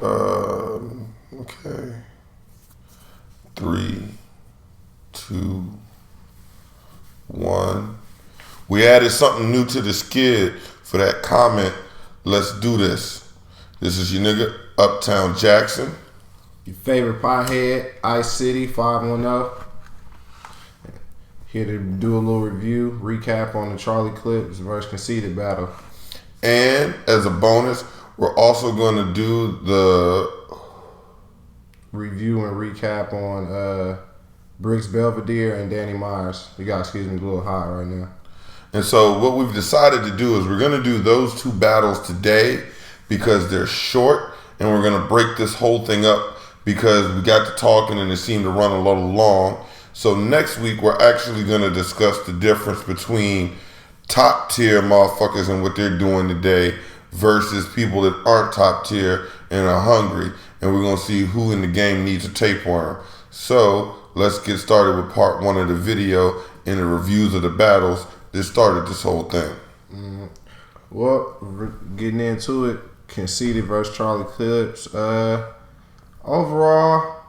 Okay. 3, 2, 1. We added something new to the skid for that comment. Let's do this. This is your nigga, Uptown Jackson. Your favorite pothead, Ice City 510. Here to do a little review, recap on the Charlie Clips versus Conceited battle. And as a bonus, we're also going to do the review and recap on Bricks Belvedere and Danny Myers. You guys, excuse me, a little high right now. And so what we've decided to do is we're going to do those two battles today because they're short, and we're going to break this whole thing up because we got to talking and it seemed to run a little long. So next week, we're actually going to discuss the difference between top tier motherfuckers and what they're doing today versus people that aren't top tier and are hungry. And we're going to see who in the game needs a tapeworm. So let's get started with part 1 of the video and the reviews of the battles that started this whole thing. Well, getting into it, Conceited versus Charlie Clips. Overall,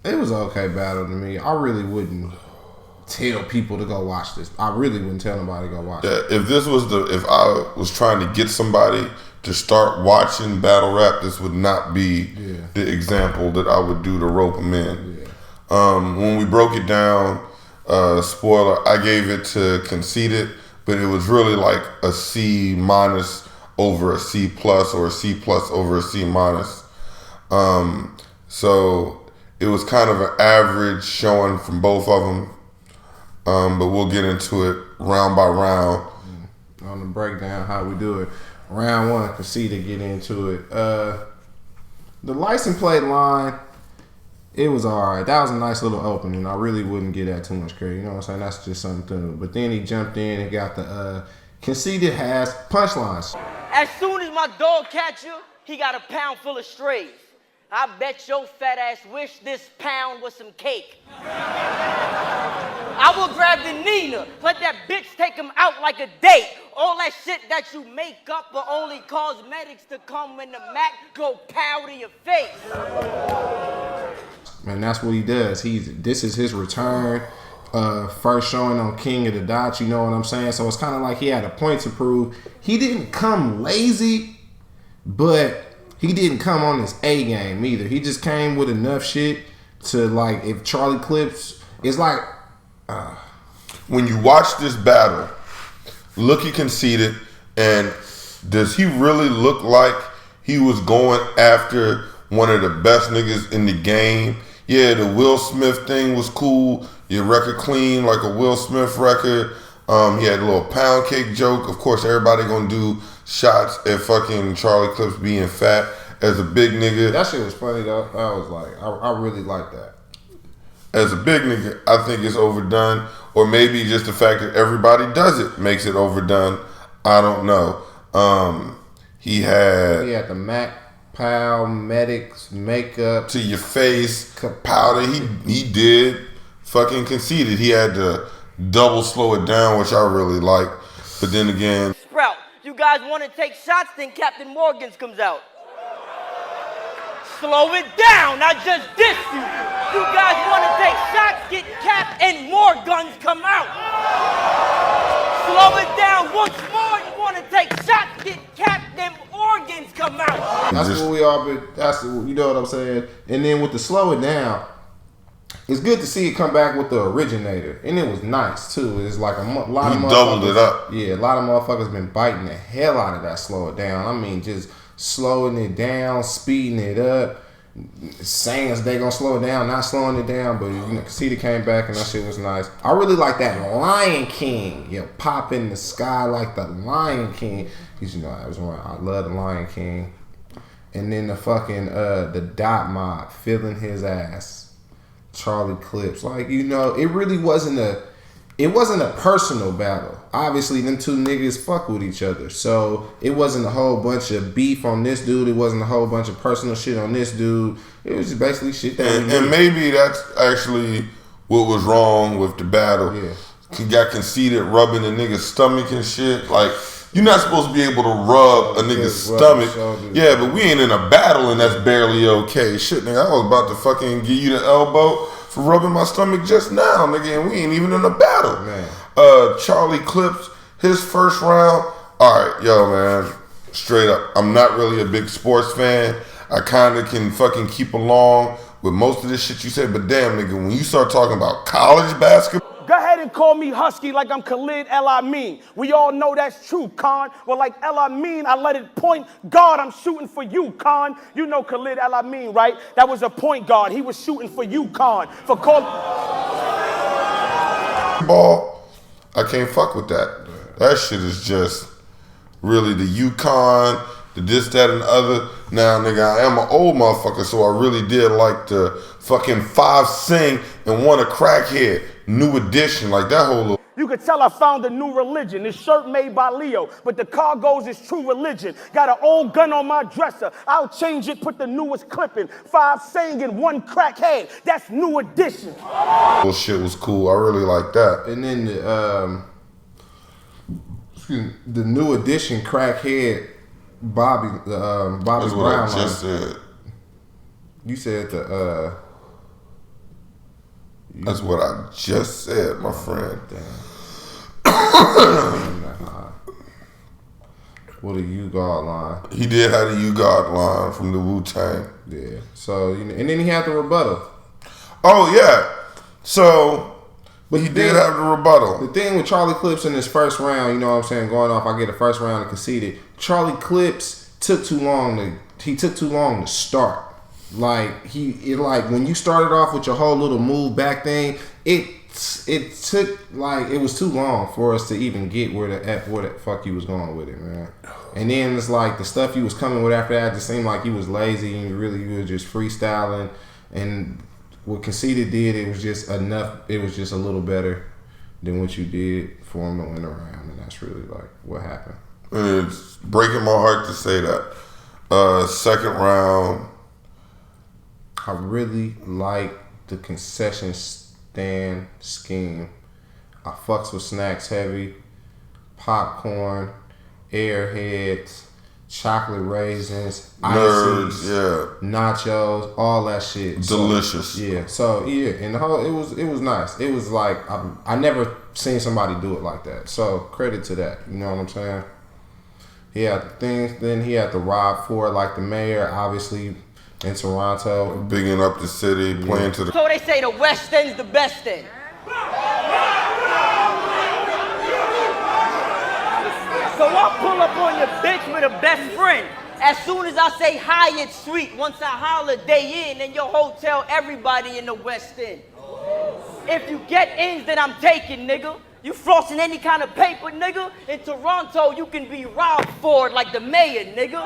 it was an okay battle to me. I really wouldn't tell people to go watch this. I really wouldn't tell nobody to go watch it. If I was trying to get somebody to start watching battle rap, this would not be the example that I would do to rope them in. Yeah. When we broke it down, spoiler, I gave it to Conceited, but it was really like a C- over a C+ or a C+ over a C-. So it was kind of an average showing from both of them, but we'll get into it round by round. On the breakdown, how we do it. Round 1, Conceited, get into it. The license plate line, it was alright. That was a nice little opening. I really wouldn't give that too much credit. You know what I'm saying? That's just something. But then he jumped in and got the Conceited has punchlines. As soon as my dog catch you, he got a pound full of strays. I bet your fat ass wish this pound was some cake. I will grab the Nina, let that bitch take him out like a date. All that shit that you make up will only cause medics to come when the Mac go pow to your face. And that's what he does. This is his return. First showing on King of the Dots, you know what I'm saying? So it's kind of like he had a point to prove. He didn't come lazy, but he didn't come on his A game either. He just came with enough shit to, like, if Charlie Clips, it's like... When you watch this battle, look at Conceited, and does he really look like he was going after one of the best niggas in the game? Yeah, the Will Smith thing was cool. Your record clean like a Will Smith record. He had a little pound cake joke. Of course, everybody gonna do shots at fucking Charlie Clips being fat as a big nigga. That shit was funny though. I was like, I really like that. As a big nigga, I think it's overdone. Or maybe just the fact that everybody does it makes it overdone. I don't know. He had the Mac Pow Medics makeup to your face powder. He did fucking Conceited. He had to double slow it down, which I really like. But then again, Sprout, you guys want to take shots? Then Captain Morgan's comes out. Slow it down. I just dissed you. You guys want to take shots? Get capped and more guns come out. Slow it down once more. You want to take shots? Get capped and organs come out. That's what we all been. That's, you know what I'm saying. And then with the slow it down, it's good to see it come back with the originator, and it was nice too. It's like a lot of motherfuckers doubled it up. Yeah, a lot of motherfuckers been biting the hell out of that. Slow it down. I mean, just slowing it down, speeding it up, saying they gonna slow it down, not slowing it down. But you know, Conceited came back and that shit was nice. I really like that Lion King. You know, pop in the sky like the Lion King. Cause you know I love the Lion King. And then the fucking the Dot Mob feeling his ass. Charlie Clips, like, you know, it really wasn't a personal battle. Obviously, them two niggas fuck with each other, so it wasn't a whole bunch of beef on this dude. It wasn't a whole bunch of personal shit on this dude. It was just basically shit that. And maybe that's actually what was wrong with the battle. Yeah, He got Conceited rubbing the nigga's stomach and shit. Like You're not supposed to be able to rub a nigga's stomach. Yeah, but we ain't in a battle and that's barely okay. Shit, nigga, I was about to fucking give you the elbow for rubbing my stomach just now, nigga, and we ain't even in a battle. Man. Charlie Clips, his first round. All right, yo, man, straight up, I'm not really a big sports fan. I kind of can fucking keep along with most of this shit you said, but damn, nigga, when you start talking about college basketball. Go ahead and call me Husky like I'm Khalid El Amin. We all know that's true, Khan. Well, like El Amin, I let it point. God, I'm shooting for you, Khan. You know Khalid El Amin, right? That was a point guard. He was shooting for you, Khan. For call. Ball, I can't fuck with that. That shit is just really the UConn, the this, that, and the other. Now, nigga, I am an old motherfucker, so I really did like the fucking 5 Sing and one a Crackhead. New Edition, like that whole little. You could tell I found a new religion. This shirt made by Leo, but the cargoes is true religion. Got an old gun on my dresser. I'll change it, put the newest clip in. 5 Sing and one Crackhead. That's New Edition. Little shit was cool. I really like that. And then the New Edition Crackhead Bobby Brown. That's what I just said. You said That's what I just said, my friend. What a You God line. He did have the You God line from the Wu-Tang. Yeah. So, and then he had the rebuttal. Oh, yeah. So, but he did have the rebuttal. The thing with Charlie Clips in his first round, you know what I'm saying, going off, I get the first round and conceded. Charlie Clips took too long to start. Like like when you started off with your whole little move back thing, it took like it was too long for us to even get where the fuck you was going with it, man. And then it's like the stuff you was coming with after that just seemed like you was lazy and you were just freestyling. And what Conceited did, it was just enough. It was just a little better than what you did for him to win around, and that's really like what happened. It's breaking my heart to say that. Second round. I really like the concession stand scheme. I fucks with snacks heavy, popcorn, airheads, chocolate raisins, Nerds, ices, yeah, nachos, all that shit. Delicious. So and the whole it was nice. It was like I never seen somebody do it like that. So credit to that. You know what I'm saying? He had the things. Then he had the Rob Ford like the mayor, obviously. In Toronto. Bigging up the city, playing to the... So they say the West End's the best end. So I pull up on your bitch with a best friend. As soon as I say Hyatt Suite, once I holiday in your hotel, everybody in the West End. If you get ins, then I'm taking, nigga. You flossing any kind of paper, nigga? In Toronto, you can be Rob Ford like the mayor, nigga.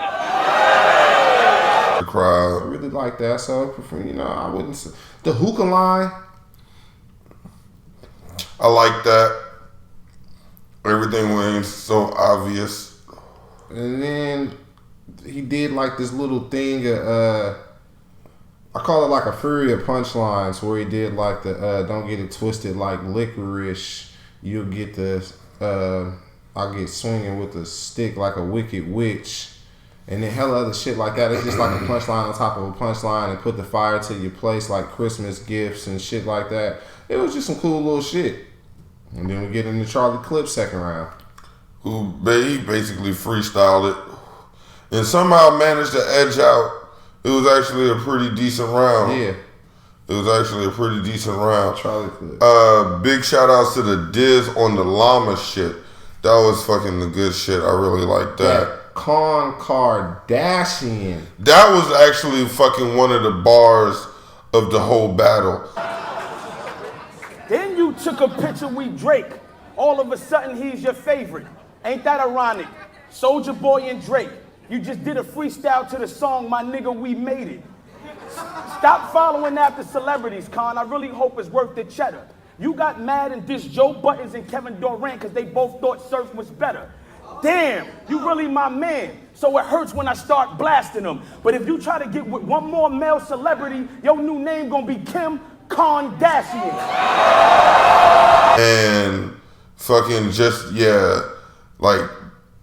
The crowd. I really like that. So, you know, I wouldn't say. The hookah line. I like that. Everything was so obvious. And then he did like this little thing, I call it like a fury of punchlines, where he did like the don't get it twisted like licorice. You'll get the I'll get swinging with a stick like a wicked witch, and then hella other shit like that. It's just like a punchline on top of a punchline, and put the fire to your place like Christmas gifts and shit like that. It was just some cool little shit. And then we get into Charlie Clips second round. He basically freestyled it and somehow managed to edge out. It was actually a pretty decent round. Yeah. It was actually a pretty decent round. Charlie Clips. Big shout outs to the Diz on the llama shit. That was fucking the good shit. I really liked that. Con Kardashian. That was actually fucking one of the bars of the whole battle. Then you took a picture with Drake. All of a sudden, he's your favorite. Ain't that ironic? Soulja Boy and Drake. You just did a freestyle to the song, My Nigga, We Made It. Stop following after celebrities, Con. I really hope it's worth the cheddar. You got mad and dissed Joe Buttons and Kevin Durant because they both thought Surf was better. Damn, you really my man. So it hurts when I start blasting them. But if you try to get with one more male celebrity, your new name gonna be Kim Kardashian. And fucking just, yeah, like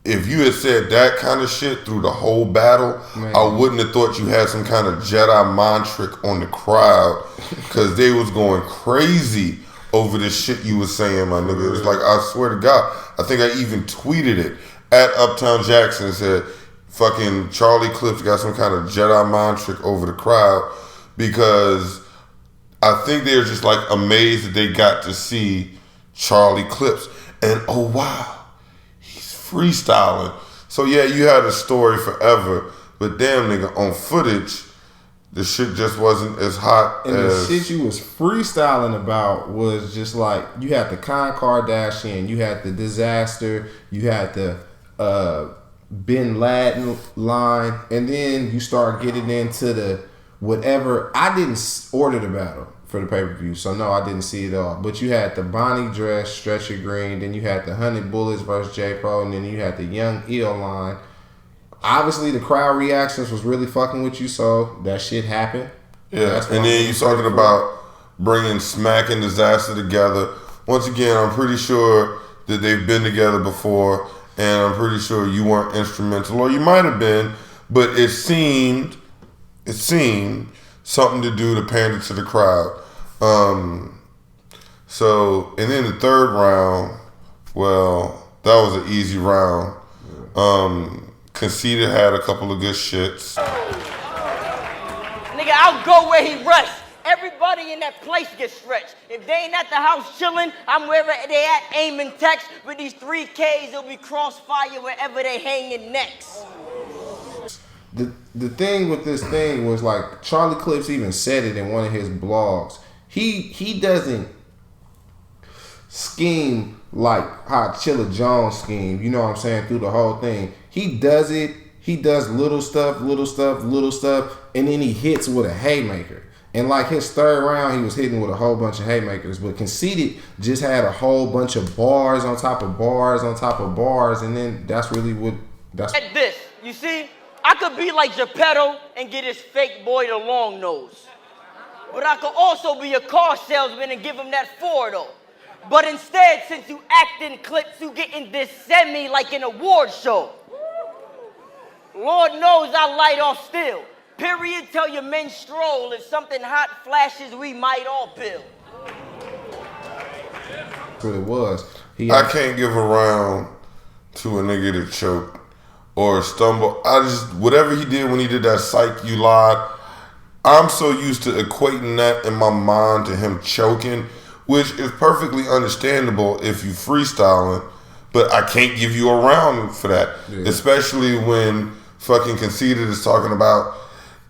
if you had said that kind of shit through the whole battle, Man. I wouldn't have thought you had some kind of Jedi mind trick on the crowd, because they was going crazy over this shit you was saying, my nigga. It's like, I swear to God, I think I even tweeted it at Uptown Jackson and said, fucking Charlie Clips got some kind of Jedi mind trick over the crowd, because I think they're just like amazed that they got to see Charlie Clips. And oh wow, freestyling. So yeah, you had a story forever, but damn nigga, on footage, the shit just wasn't as hot and as... the shit you was freestyling about was just like, you had the Con Kardashian, you had the disaster, you had the Bin Laden line, and then you start getting into the whatever. I didn't order the battle for the pay-per-view, so no, I didn't see it all. But you had the Bonnie Dress, Stretcher Green, then you had the 100 Bullets versus J-Pro, and then you had the Young Eel line. Obviously, the crowd reactions was really fucking with you, so that shit happened. Yeah, and then you talking about bringing Smack and Disaster together. Once again, I'm pretty sure that they've been together before, and I'm pretty sure you weren't instrumental, or you might have been, but it seemed something to do to pander to the crowd. So, and then the third round, well, that was an easy round. Conceited had a couple of good shits. Nigga, I'll go where he rests. Everybody in that place gets stretched. If they ain't at the house chilling, I'm wherever they at aiming text. With these 3Ks, it'll be crossfire wherever they hanging next. The thing with this thing was, like, Charlie Clips even said it in one of his blogs. He doesn't scheme like how Chilla Jones schemed, you know what I'm saying, through the whole thing. He does little stuff, and then he hits with a haymaker. And like his third round, he was hitting with a whole bunch of haymakers. But Conceited just had a whole bunch of bars on top of bars on top of bars, and then that's really what that's. At this, you see, I could be like Geppetto and get his fake boy the long nose. But I could also be a car salesman and give him that Ford. But instead, since you acting clips, you getting this semi like an award show. Lord knows I light off still. Period, tell your men stroll. If something hot flashes, we might all pill. That's what it was. I can't give a round to a nigga that choked or stumble. Whatever he did when he did that psych, you lied. I'm so used to equating that in my mind to him choking, which is perfectly understandable if you freestyling, but I can't give you a round for that. Yeah. Especially when fucking Conceited is talking about,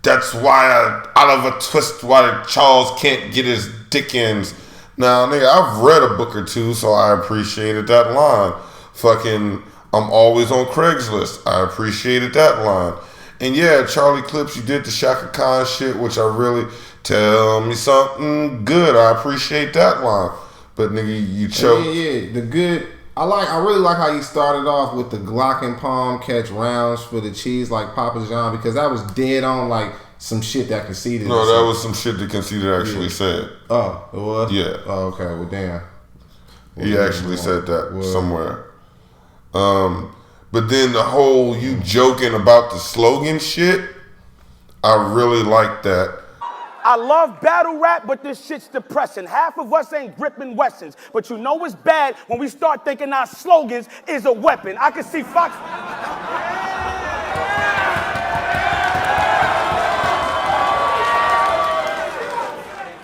that's why Oliver Twist, why Charles can't get his dick ins. Now, nigga, I've read a book or two, so I appreciated that line. Fucking, I'm always on Craigslist. I appreciated that line. And yeah, Charlie Clips, you did the Shaka Khan shit, which I really, tell me something good. I appreciate that line. But nigga, you choked. Yeah, the good. I really like how you started off with the Glock and palm catch rounds for the cheese like Papa John, because that was dead on like some shit that Conceited. No, that was some shit that Conceited actually said. Oh, it was? Yeah. Oh, okay. Well, damn. He actually said that somewhere. But then the whole you joking about the slogan shit, I really like that. I love battle rap, but this shit's depressing. Half of us ain't gripping Wessons, but you know it's bad when we start thinking our slogans is a weapon. I can see Fox.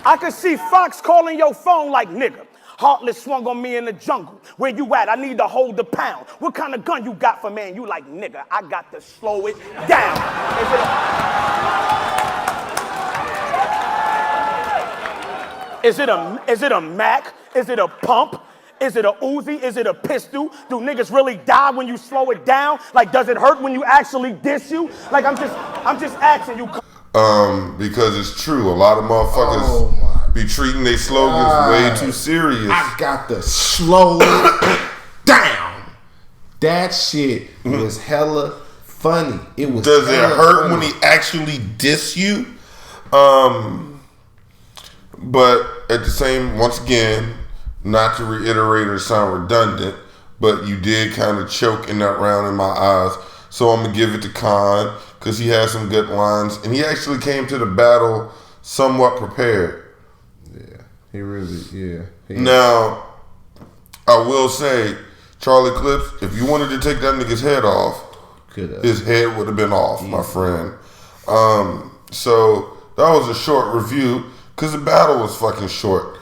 I can see Fox calling your phone like, nigga, Heartless swung on me in the jungle. Where you at? I need to hold the pound. What kind of gun you got for me? And you like, nigga, I got to slow it down. Is it a Mac? Is it a pump? Is it a Uzi? Is it a pistol? Do niggas really die when you slow it down? Like, does it hurt when you actually diss you? Like, I'm just asking you. Because it's true. A lot of motherfuckers be treating their slogans way too serious. I got to slow it down. That shit was hella funny. It was. Does it hurt when he actually diss you? But at the same, once again, not to reiterate or sound redundant, but you did kind of choke in that round in my eyes. So I'm gonna give it to Khan because he had some good lines, and he actually came to the battle somewhat prepared. Yeah, he really, yeah. Now, I will say, Charlie Clips, if you wanted to take that nigga's head off, his head would have been off, my friend. So that was a short review because the battle was fucking short.